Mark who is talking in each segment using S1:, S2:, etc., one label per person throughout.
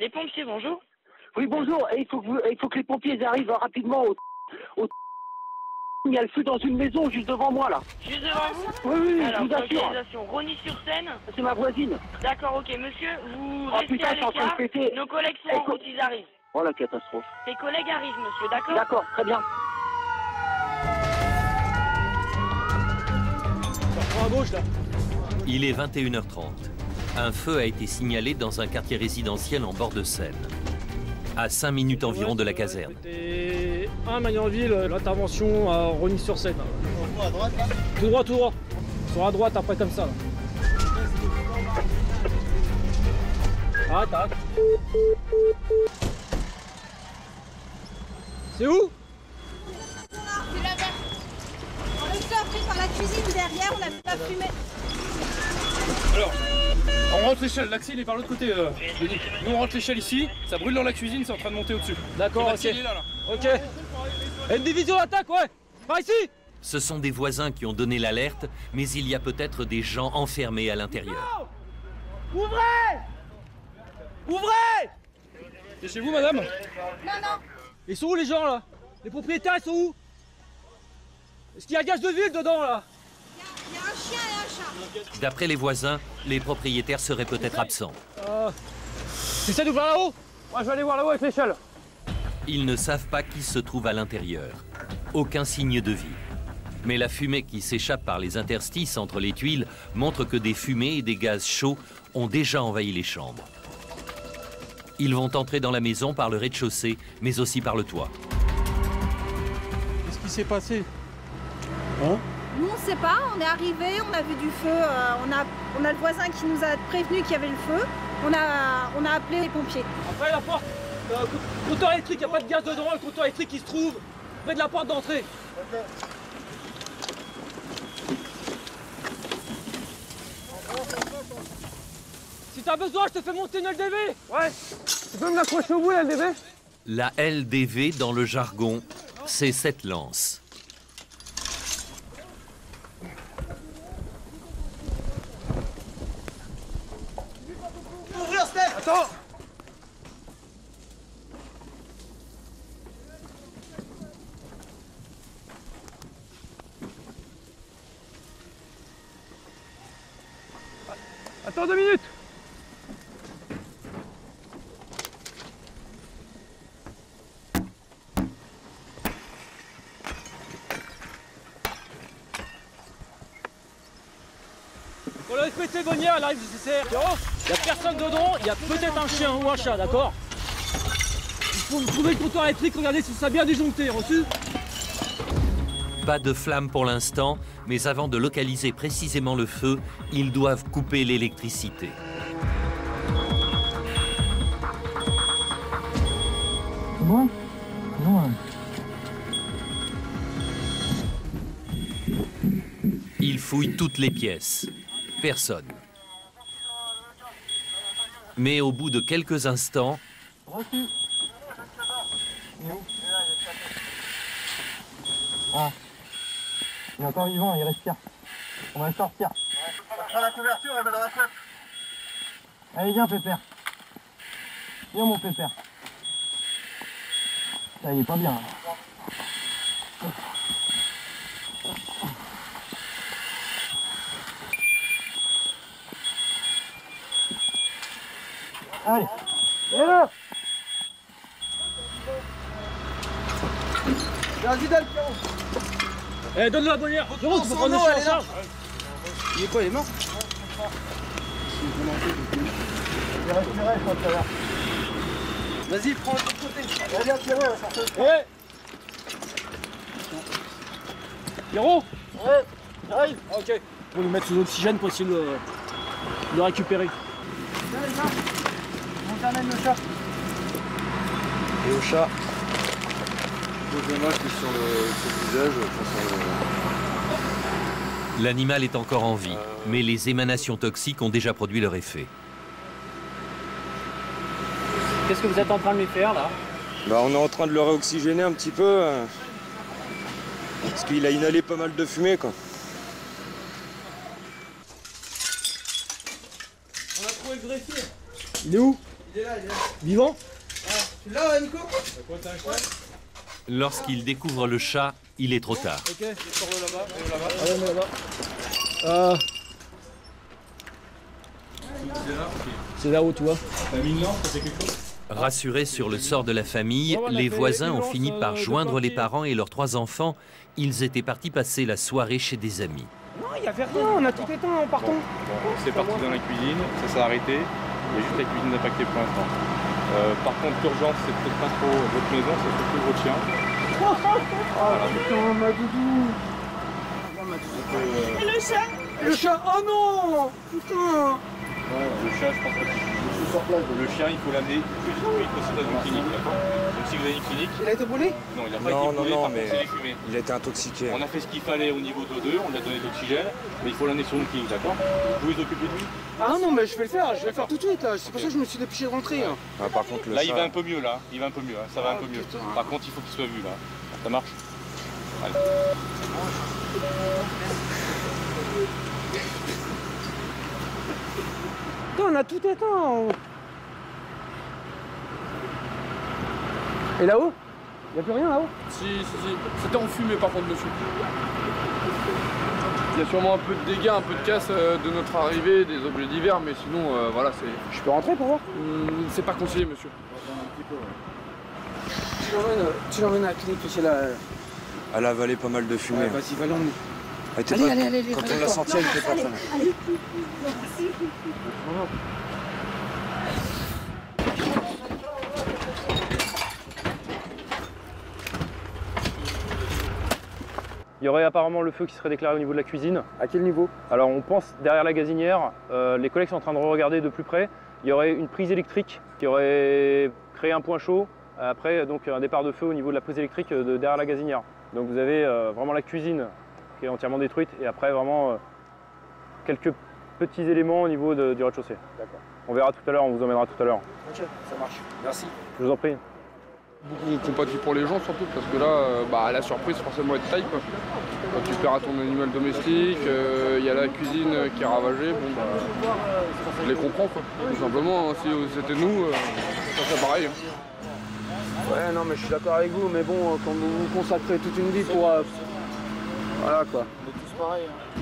S1: Les pompiers, bonjour.
S2: Oui, bonjour. Et il faut que les pompiers arrivent rapidement au... Il y a le feu dans une maison juste devant moi, là.
S1: Juste devant vous?
S2: Oui,
S1: alors,
S2: je vous assure.
S1: localisation Rosny-sur-Seine.
S2: C'est ma voisine.
S1: D'accord, ok, monsieur, vous
S2: Oh,
S1: restez
S2: putain,
S1: à
S2: je suis en train de
S1: l'écart.
S2: péter.
S1: Nos collègues sont en route, ils arrivent.
S2: Oh, la catastrophe.
S1: Tes collègues arrivent, monsieur, d'accord?
S2: D'accord, très bien.
S3: Ça reprend à gauche, là.
S4: Il est 21h30. Un feu a été signalé dans un quartier résidentiel en bord de Seine, à 5 minutes environ de la caserne.
S3: C'était un Magnanville, l'intervention à Rosny-sur-Seine.
S5: À droite, là.
S3: Tout droit, tout droit. Sur à droite, après comme ça. Là. Arrête, arrête. C'est où?
S6: C'est la verte. On le sort pris par la cuisine derrière, on a vu la fumée.
S3: Alors, on rentre l'échelle, l'axe il est par l'autre côté. Nous on rentre l'échelle ici, ça brûle dans la cuisine, c'est en train de monter au-dessus. D'accord, ok. Il est là, là. Ok. Et une division d'attaque, ouais. Par ici.
S4: Ce sont des voisins qui ont donné l'alerte, mais il y a peut-être des gens enfermés à l'intérieur.
S3: Ouvrez! Ouvrez! C'est chez vous, madame?
S6: Non, non.
S3: Ils sont où les gens là? Les propriétaires ils sont où? Est-ce qu'il y a gaz de ville dedans là?
S6: Il y a un chien et un chat.
S4: D'après les voisins, les propriétaires seraient peut-être absents.
S3: T'essaies d'ouvrir là-haut? Moi je vais aller voir là-haut avec l'échelle.
S4: Ils ne savent pas qui se trouve à l'intérieur. Aucun signe de vie. Mais la fumée qui s'échappe par les interstices entre les tuiles montre que des fumées et des gaz chauds ont déjà envahi les chambres. Ils vont entrer dans la maison par le rez-de-chaussée, mais aussi par le toit.
S5: Qu'est-ce qui s'est passé? Hein?
S6: Nous, on ne sait pas. On est arrivé, on a vu du feu. On a le voisin qui nous a prévenu qu'il y avait le feu. On a appelé les pompiers.
S3: Après la porte, compteur électrique, il n'y a pas de gaz dedans, le compteur électrique qui se trouve près de la porte d'entrée.
S5: Ok.
S3: Si t'as besoin, je te fais monter une LDV. Ouais. Tu peux me l'accrocher au bout, la LDV?
S4: La LDV, dans le jargon, c'est cette lance.
S5: Ouvrir, Steph!
S3: Attends. Attends 2 minutes. Pour la FPT Bonnière, elle arrive du CCR. Il n'y a personne dedans, il y a peut-être un chien ou un chat, d'accord? Il faut trouver le compteur électrique, regardez si ça a bien disjoncté, reçu?
S4: Pas de flamme pour l'instant, mais avant de localiser précisément le feu, ils doivent couper l'électricité.
S5: C'est bon? Non.
S4: Ils fouillent toutes les pièces. Personne. Mais au bout de quelques instants,
S5: Reçu. Il est où? Ah. Il est encore vivant, il respire. On va le sortir. On prend la couverture et va dans la couette. Allez, viens, Pépère. Viens, mon Pépère. Ça, il est pas bien. Allez. Et là. Vas-y, donne, Pierrot.
S3: Eh, donne-le la bonnière. Pierrot, tu peux prendre le
S5: eau,
S3: chien
S5: elle
S3: en
S5: est là.
S3: charge.
S5: Il est quoi, il est mort? Il est respiré, je crois, tout à l'heure. Vas-y, prends l'autre côté. Allez, Pierrot, on va sortir.
S3: Eh Pierrot.
S5: Ouais, j'arrive.
S3: Ok. On va le mettre sous oxygène pour essayer de le récupérer.
S5: Viens, les gars. On t'amène le chat.
S7: Et au chat, le dommage qui est sur le visage,
S4: l'animal est encore en vie, mais les émanations toxiques ont déjà produit leur effet.
S3: Qu'est-ce que vous êtes en train de lui faire là?
S7: bah, on est en train de le réoxygéner un petit peu, parce qu'il a inhalé pas mal de fumée, quoi.
S3: On a trouvé le greffier. Il est où?
S5: Il est là.
S3: Vivant?
S5: Tu l'as là, Nico?
S4: Lorsqu'il découvre le chat, il est trop tard.
S3: Ok, sors-le là-bas. Ah ouais, là-bas. C'est là-haut, tu vois.
S4: Rassurés sur le sort de la famille, les voisins ont fini par joindre les parents et leurs 3 enfants. Ils étaient partis passer la soirée chez des amis.
S5: Non, il n'y avait rien, on a tout éteint en partant.
S8: C'est parti dans la cuisine, ça s'est arrêté. Il y a juste la cuisine impactée pour l'instant. Par contre, l'urgence, c'est peut-être pas trop votre maison, c'est surtout votre chien.
S5: Oh putain, ma doudou.
S1: Et le chat?
S5: Le chat, oh non. Putain.
S8: Ouais, le chat, je pense que le chien, il faut l'amener le plus vite possible dans une clinique. Donc si vous avez une clinique...
S5: Il a été brûlé?
S8: Non, il n'a pas été brûlé, par contre, c'est les fumées.
S7: Il a été intoxiqué.
S8: On a fait ce qu'il fallait au niveau d'O2, on lui a donné de l'oxygène, mais il faut l'amener sur une clinique, d'accord? Vous pouvez vous occuper de lui?
S5: Ah non, mais je vais le faire tout de suite là. C'est pour ça que je me suis dépêché de rentrer.
S7: Ah, par contre, le
S8: Là,
S7: chat...
S8: il va un peu mieux, là. Il va un peu mieux, hein. Ça va un peu mieux.
S5: putain.
S8: Par contre, il faut qu'il soit vu, là. Ça marche? Allez.
S5: Putain, on a tout éteint. Et là-haut? Il n'y a plus rien là-haut?
S3: Si. C'était enfumé par contre dessus. Il y a sûrement un peu de dégâts, un peu de casse de notre arrivée, des objets divers, mais sinon, voilà, c'est...
S5: Je peux rentrer pour voir?
S3: C'est pas conseillé, monsieur.
S5: Tu l'emmènes à la clinique, tu sais là.
S7: Elle a avalé pas mal de fumée.
S5: Vas-y, va l'emmener.
S7: Elle était
S5: Allez,
S7: Quand on l'a senti, elle était pas très...
S3: Il y aurait apparemment le feu qui serait déclaré au niveau de la cuisine.
S5: À quel niveau?
S3: Alors on pense derrière la gazinière, les collègues sont en train de regarder de plus près. Il y aurait une prise électrique qui aurait créé un point chaud. Après donc un départ de feu au niveau de la prise électrique de derrière la gazinière. Donc vous avez vraiment la cuisine qui est entièrement détruite et après vraiment quelques petits éléments au niveau du rez-de-chaussée.
S5: D'accord.
S3: On verra tout à l'heure, on vous emmènera tout à l'heure.
S5: Ok, ça marche. Merci.
S3: Je vous en prie.
S9: Beaucoup de compatis pour les gens surtout parce que là, la surprise forcément est de taille quoi. Quand tu perds à ton animal domestique, il y a la cuisine qui est ravagée, je les comprends quoi. Tout simplement, hein, si c'était nous, ça serait pareil. Hein.
S5: Ouais, non, mais je suis d'accord avec vous, mais bon, quand vous vous consacrez toute une vie pour. Voilà quoi. On est tous pareils. Hein.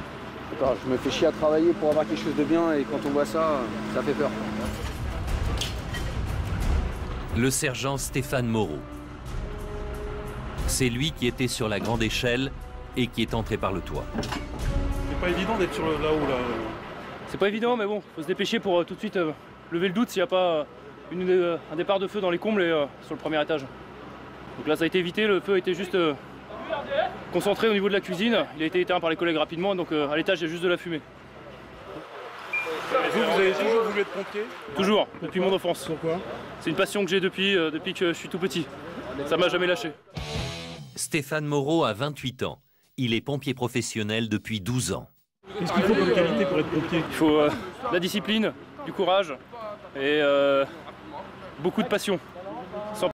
S5: Attends, je me fais chier à travailler pour avoir quelque chose de bien et quand on voit ça, ça fait peur.
S4: Le sergent Stéphane Moreau. C'est lui qui était sur la grande échelle et qui est entré par le toit.
S10: C'est pas évident d'être sur là-haut là.
S3: C'est pas évident, mais bon, faut se dépêcher pour tout de suite lever le doute s'il n'y a pas un départ de feu dans les combles et sur le premier étage. Donc là, ça a été évité, le feu était juste concentré au niveau de la cuisine. Il a été éteint par les collègues rapidement, donc à l'étage, il y a juste de la fumée.
S10: Et vous avez toujours voulu être pompier?
S3: Toujours, depuis mon enfance.
S10: Pourquoi?
S3: C'est une passion que j'ai depuis que je suis tout petit. Ça m'a jamais lâché.
S4: Stéphane Moreau a 28 ans. Il est pompier professionnel depuis 12 ans.
S10: Qu'est-ce qu'il faut comme qualité pour être pompier?
S3: Il faut de la discipline, du courage et beaucoup de passion.